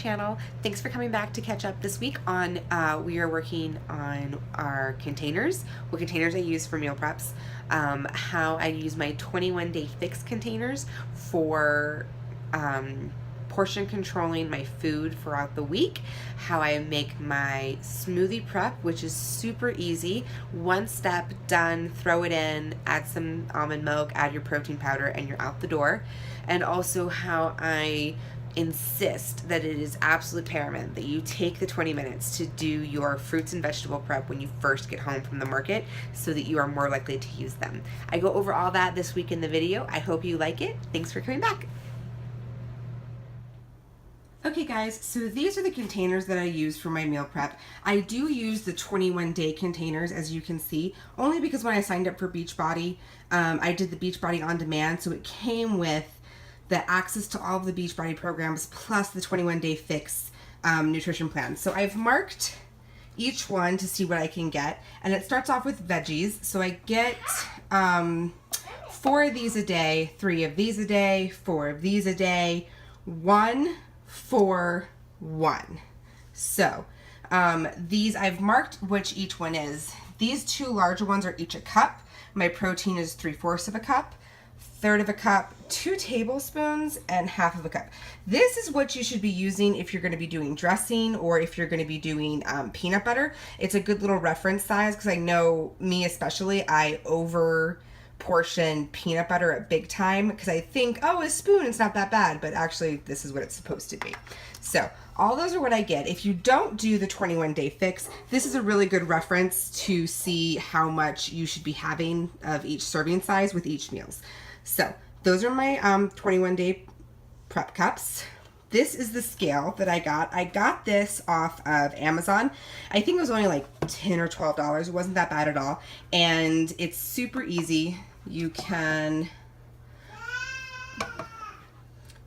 channel. Thanks for coming back to catch up this week on, we are working on our containers, what containers I use for meal preps, how I use my 21-day fix containers for portion controlling my food throughout the week, how I make my smoothie prep, which is super easy, one step, done, throw it in, add some almond milk, add your protein powder, and you're out the door, and also how I insist that it is absolute paramount that you take the 20 minutes to do your fruits and vegetable prep when you first get home from the market so that you are more likely to use them. I go over all that this week in the video. I hope you like it. Thanks for coming back. Okay guys, so these are the containers that I use for my meal prep. I do use the 21-day containers, as you can see, only because when I signed up for Beachbody, I did the Beachbody on demand, so it came with the access to all of the Beachbody programs plus the 21-day fix nutrition plan. So I've marked each one to see what I can get, and it starts off with veggies. So I get 4 of these a day, 3 of these a day, 4 of these a day, 1 for 1. So these I've marked which each one is. These 2 larger ones are each a cup. My protein is 3/4 of a cup, 1/3 of a cup, 2 tablespoons, and 1/2 of a cup. This is what you should be using if you're going to be doing dressing or if you're going to be doing peanut butter. It's a good little reference size because I know me especially, I over portion peanut butter at big time because I think, oh, a spoon, it's not that bad, but actually this is what it's supposed to be. So all those are what I get. If you don't do the 21-day fix, this is a really good reference to see how much you should be having of each serving size with each meals. So those are my 21-day prep cups. This is the scale that I got. I got this off of Amazon. I think it was only like $10 or $12. It wasn't that bad at all. And it's super easy. You can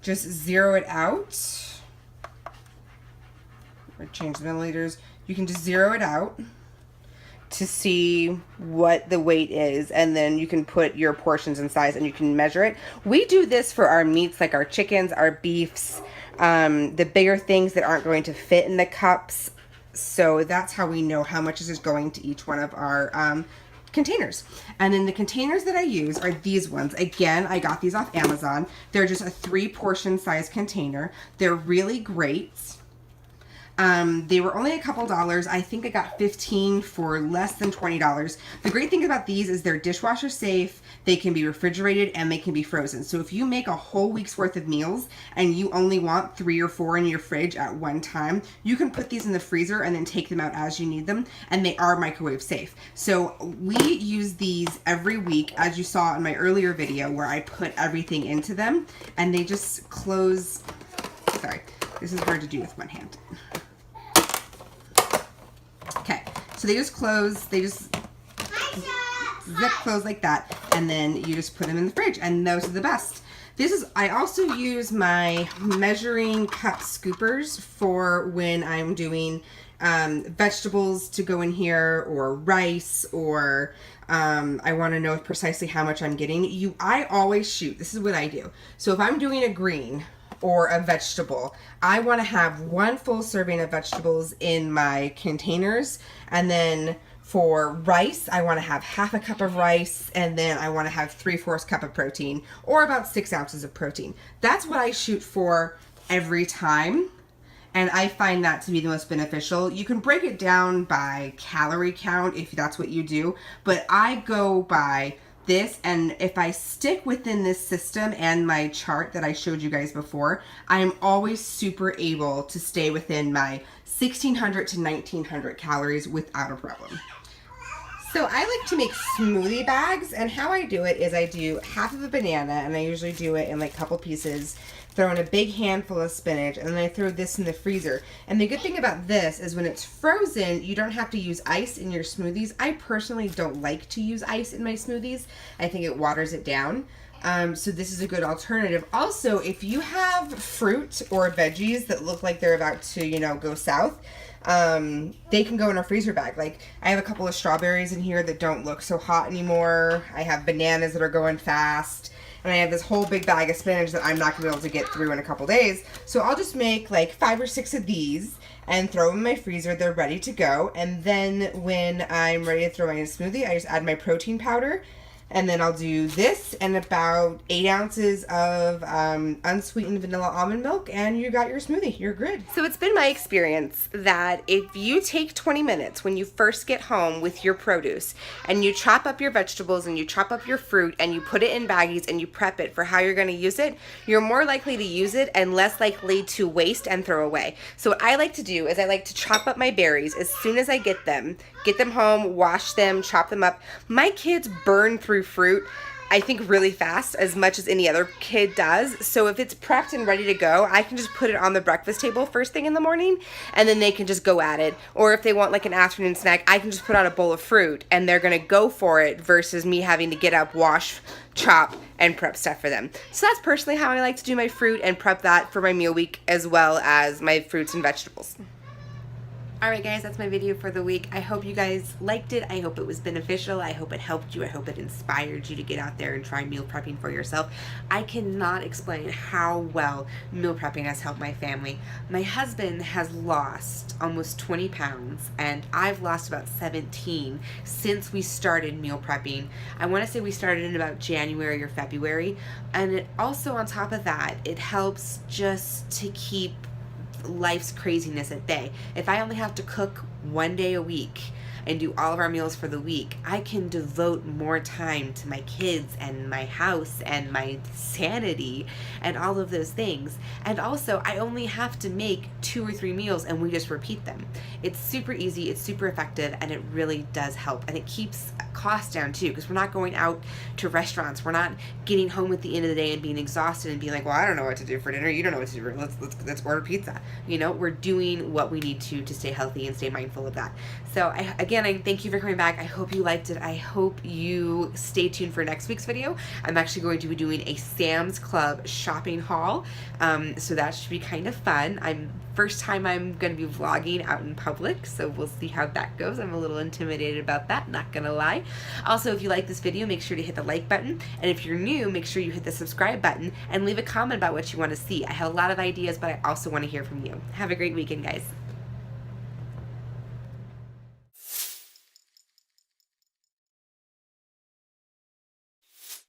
just zero it out. Or change the milliliters. You can just zero it out to see what the weight is, and then you can put your portions in size and you can measure it. We do this for our meats, like our chickens, our beefs, the bigger things that aren't going to fit in the cups. So that's how we know how much is going to each one of our containers. And then the containers that I use are these ones. Again, I got these off Amazon. They're just a 3-portion size container. They're really great. They were only a couple dollars. I think I got 15 for less than $20. The great thing about these is they're dishwasher safe, they can be refrigerated, and they can be frozen. So if you make a whole week's worth of meals and you only want 3 or 4 in your fridge at one time, you can put these in the freezer and then take them out as you need them, and they are microwave safe. So we use these every week, as you saw in my earlier video where I put everything into them, and they just close. Sorry, this is hard to do with one hand. Okay, so they just close, they just zip close like that, and then you just put them in the fridge, and those are the best. This is, I also use my measuring cup scoopers for when I'm doing vegetables to go in here, or rice, or I want to know precisely how much I'm getting. I always shoot, this is what I do. So if I'm doing a green or a vegetable, I want to have 1 full serving of vegetables in my containers, and then for rice, I want to have 1/2 cup of rice, and then I want to have 3/4 cup of protein, or about 6 ounces of protein. That's what I shoot for every time, and I find that to be the most beneficial. You can break it down by calorie count if that's what you do, but I go by this, and if I stick within this system and my chart that I showed you guys before, I'm always super able to stay within my 1,600 to 1,900 calories without a problem. So I like to make smoothie bags, and how I do it is I do 1/2 of a banana, and I usually do it in like a couple pieces, throw in a big handful of spinach, and then I throw this in the freezer. And the good thing about this is when it's frozen, you don't have to use ice in your smoothies. I personally don't like to use ice in my smoothies. I think it waters it down. So this is a good alternative. Also, if you have fruit or veggies that look like they're about to, you know, go south, they can go in a freezer bag. Like, I have a couple of strawberries in here that don't look so hot anymore. I have bananas that are going fast. and I have this whole big bag of spinach that I'm not going to be able to get through in a couple days. So I'll just make like 5 or 6 of these and throw them in my freezer. They're ready to go. And then when I'm ready to throw my smoothie, I just add my protein powder. And then I'll do this and about 8 ounces of unsweetened vanilla almond milk, and you got your smoothie. You're good. So it's been my experience that if you take 20 minutes when you first get home with your produce and you chop up your vegetables and you chop up your fruit and you put it in baggies and you prep it for how you're going to use it, you're more likely to use it and less likely to waste and throw away. So what I like to do is I like to chop up my berries as soon as I get them home, wash them, chop them up. My kids burn through fruit, I think, really fast, as much as any other kid does. So if it's prepped and ready to go, I can just put it on the breakfast table first thing in the morning, and then they can just go at it. Or if they want like an afternoon snack, I can just put out a bowl of fruit and they're gonna go for it versus me having to get up, wash, chop, and prep stuff for them. So that's personally how I like to do my fruit and prep that for my meal week, as well as my fruits and vegetables. Alright guys, that's my video for the week. I hope you guys liked it. I hope it was beneficial. I hope it helped you. I hope it inspired you to get out there and try meal prepping for yourself. I cannot explain how well meal prepping has helped my family. My husband has lost almost 20 pounds and I've lost about 17 since we started meal prepping. I want to say we started in about January or February. And it also, on top of that, it helps just to keep life's craziness at bay. If I only have to cook 1 day a week and do all of our meals for the week, I can devote more time to my kids and my house and my sanity and all of those things. And also, I only have to make 2 or 3 meals and we just repeat them. It's super easy, it's super effective, and it really does help. And it keeps costs down too, because we're not going out to restaurants. We're not getting home at the end of the day and being exhausted and being like, well, I don't know what to do for dinner. You don't know what to do. Let's order pizza. You know, we're doing what we need to stay healthy and stay mindful of that. So again, I thank you for coming back. I hope you liked it. I hope you stay tuned for next week's video. I'm actually going to be doing a Sam's Club shopping haul. So that should be kind of fun. First time I'm going to be vlogging out in public, so we'll see how that goes. I'm a little intimidated about that, not gonna lie. Also, if you like this video, make sure to hit the like button, and if you're new, make sure you hit the subscribe button and leave a comment about what you want to see. I have a lot of ideas, but I also want to hear from you. Have a great weekend, guys.